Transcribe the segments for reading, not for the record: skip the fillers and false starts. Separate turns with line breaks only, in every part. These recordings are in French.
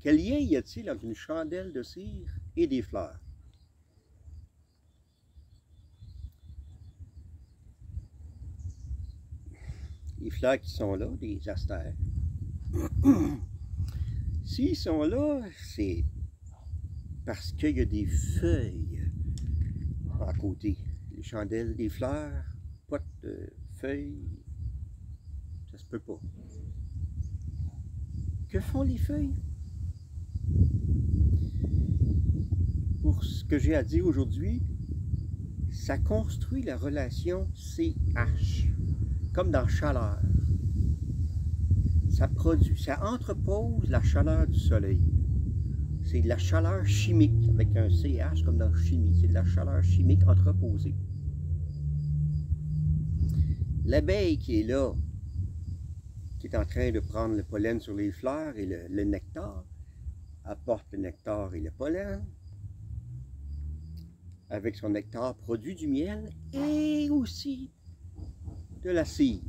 Quel lien y a-t-il entre une chandelle de cire et des fleurs? Les fleurs qui sont là, des astères. S'ils sont là, c'est parce qu'il y a des feuilles à côté. Les chandelles, des fleurs, pas de feuilles, ça se peut pas. Que font les feuilles? Pour ce que j'ai à dire aujourd'hui, ça construit la relation CH, comme dans chaleur. Ça produit, ça entrepose la chaleur du soleil. C'est de la chaleur chimique, avec un CH comme dans chimie, c'est de la chaleur chimique entreposée. L'abeille qui est là, qui est en train de prendre le pollen sur les fleurs et le nectar, apporte le nectar et le pollen. Avec son nectar, produit du miel et aussi de la cire.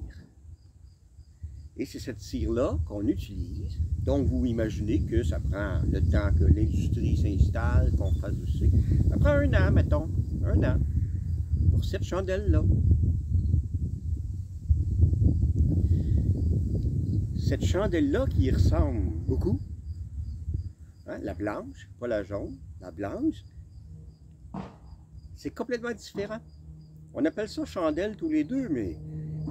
Et c'est cette cire-là qu'on utilise. Donc, vous imaginez que ça prend le temps que l'industrie s'installe, qu'on fasse aussi. Ça prend 1 an, mettons, 1 an, pour cette chandelle-là. Cette chandelle-là qui ressemble beaucoup, hein, la blanche, pas la jaune, la blanche, c'est complètement différent. On appelle ça chandelle tous les deux, mais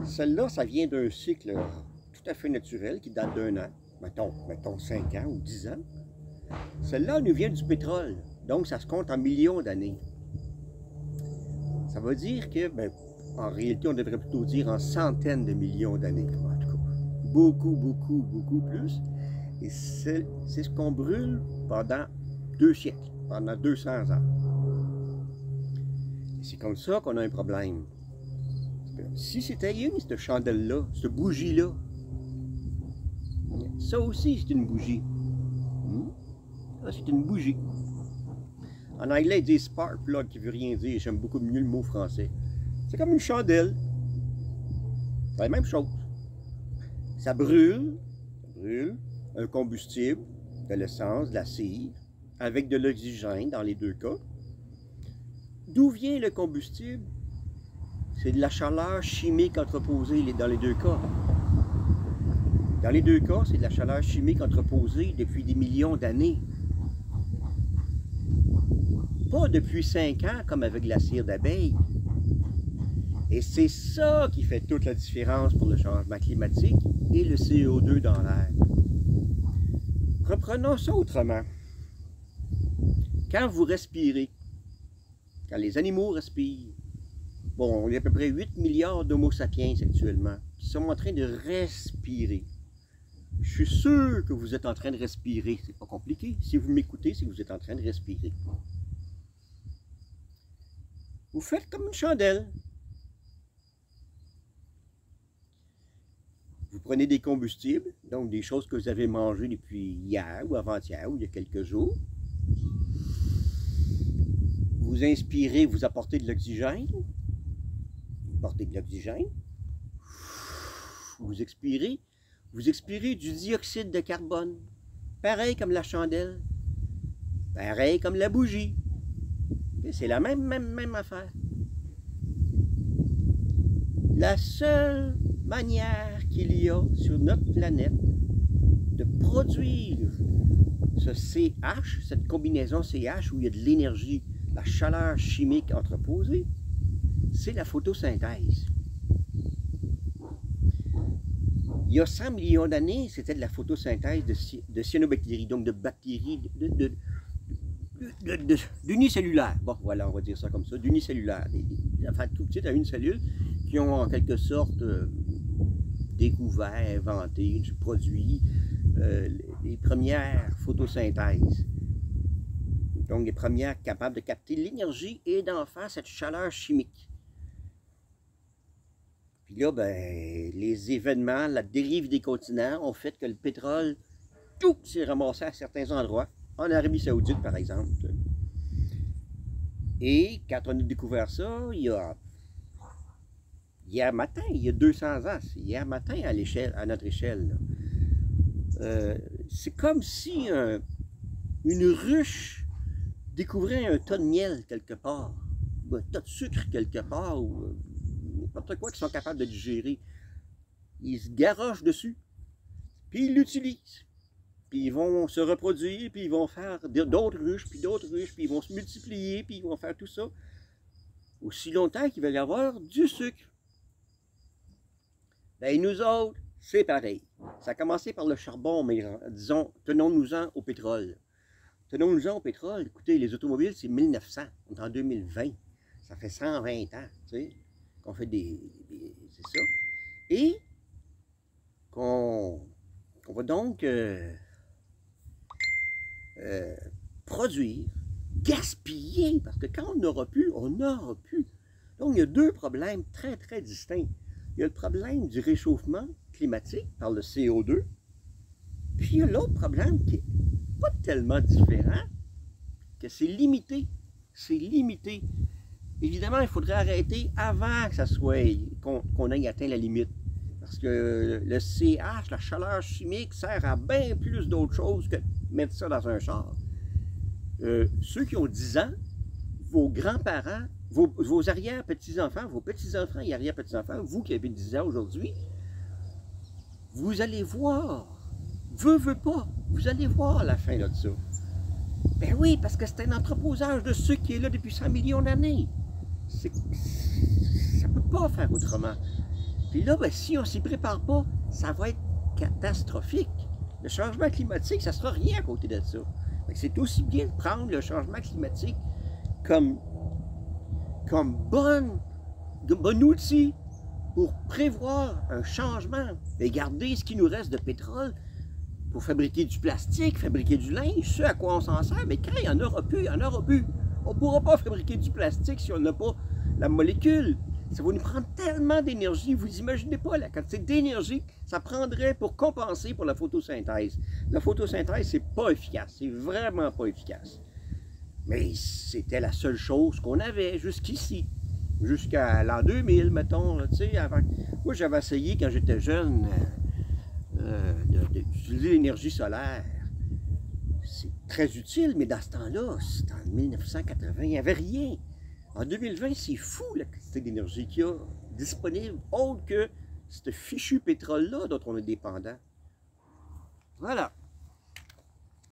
celle-là, ça vient d'un cycle tout à fait naturel qui date d'1 an, mettons 5 ans ou 10 ans. Celle-là nous vient du pétrole, donc ça se compte en millions d'années. Ça veut dire que, ben, en réalité, on devrait plutôt dire en centaines de millions d'années, en tout cas. Beaucoup plus. Et c'est ce qu'on brûle pendant 2 siècles, pendant 200 ans. C'est comme ça qu'on a un problème. Si c'était une, cette chandelle-là, cette bougie-là, ça aussi c'est une bougie. Ça c'est une bougie. En anglais, ils disent spark plug, qui veut rien dire. J'aime beaucoup mieux le mot français. C'est comme une chandelle. C'est la même chose. Ça brûle un combustible, de l'essence, de la cire, avec de l'oxygène dans les 2 cas. D'où vient le combustible? C'est de la chaleur chimique entreposée dans les 2 cas. Dans les 2 cas, c'est de la chaleur chimique entreposée depuis des millions d'années. Pas depuis 5 ans comme avec la cire d'abeille. Et c'est ça qui fait toute la différence pour le changement climatique et le CO2 dans l'air. Reprenons ça autrement. Quand vous respirez, quand les animaux respirent, bon, il y a à peu près 8 milliards d'homo sapiens actuellement qui sont en train de respirer. Je suis sûr que vous êtes en train de respirer. C'est pas compliqué. Si vous m'écoutez, c'est que vous êtes en train de respirer. Vous faites comme une chandelle. Vous prenez des combustibles, donc des choses que vous avez mangées depuis hier ou avant-hier ou il y a quelques jours. Vous inspirez, vous apportez de l'oxygène. Vous portez de l'oxygène. Vous expirez du dioxyde de carbone. Pareil comme la chandelle. Pareil comme la bougie. C'est la même affaire. La seule manière qu'il y a sur notre planète de produire ce CH, cette combinaison CH où il y a de l'énergie, la chaleur chimique entreposée, c'est la photosynthèse. Il y a 100 millions d'années, c'était de la photosynthèse de cyanobactéries, donc de bactéries d'unicellulaires. Bon, voilà, on va dire ça comme ça, d'unicellulaires. Des affaires tout petites à une cellule qui ont en quelque sorte découvert, inventé, produit les premières photosynthèses. Donc les premières capables de capter l'énergie et d'en faire cette chaleur chimique. Puis là, ben, les événements, la dérive des continents ont fait que le pétrole, tout s'est ramassé à certains endroits, en Arabie Saoudite par exemple. Et quand on a découvert ça, il y a hier matin, il y a 200 ans, c'est hier matin à notre échelle. C'est comme si une ruche découvrait un tas de miel quelque part, ou un tas de sucre quelque part, ou n'importe quoi qu'ils sont capables de digérer, ils se garochent dessus, puis ils l'utilisent. Puis ils vont se reproduire, puis ils vont faire d'autres ruches, puis ils vont se multiplier, puis ils vont faire tout ça aussi longtemps qu'il va y avoir du sucre. Ben nous autres, c'est pareil. Ça a commencé par le charbon, mais disons, tenons-nous-en au pétrole. Tenons-nous-en au pétrole. Écoutez, les automobiles, c'est 1900. On est en 2020. Ça fait 120 ans, tu sais, qu'on fait c'est ça. Et qu'on va donc produire, gaspiller, parce que quand on n'aura plus, on n'aura plus. Donc, il y a deux problèmes très, très distincts. Il y a le problème du réchauffement climatique par le CO2, puis il y a l'autre problème qui n'est pas tellement différent, que c'est limité. C'est limité. Évidemment, il faudrait arrêter avant que ça soit, qu'on ait atteint la limite. Parce que le CH, la chaleur chimique, sert à bien plus d'autres choses que mettre ça dans un char. Ceux qui ont 10 ans, vos grands-parents, vos arrière-petits-enfants, vos petits-enfants et arrière-petits-enfants, vous qui avez 10 ans aujourd'hui, vous allez voir, veut pas, vous allez voir la fin de ça. Ben oui, parce que c'est un entreposage de ceux qui est là depuis 100 millions d'années. Ça ne peut pas faire autrement. Puis là, ben, si on ne s'y prépare pas, ça va être catastrophique. Le changement climatique, ça ne sera rien à côté de ça. C'est aussi bien de prendre le changement climatique comme bon outil pour prévoir un changement et garder ce qui nous reste de pétrole pour fabriquer du plastique, fabriquer du linge, ce à quoi on s'en sert. Mais quand il n'y en aura plus, il n'y en aura plus. On ne pourra pas fabriquer du plastique si on n'a pas la molécule. Ça va nous prendre tellement d'énergie, vous n'imaginez pas la quantité d'énergie que ça prendrait pour compenser pour la photosynthèse. La photosynthèse, c'est pas efficace, c'est vraiment pas efficace. Mais c'était la seule chose qu'on avait jusqu'ici, jusqu'à l'an 2000, mettons, tu sais, avant. Moi, j'avais essayé quand j'étais jeune d'utiliser l'énergie solaire. C'est très utile, mais dans ce temps-là, c'était en 1980, il n'y avait rien. En 2020, c'est fou la quantité d'énergie qu'il y a disponible, autre que ce fichu pétrole-là dont on est dépendant. Voilà.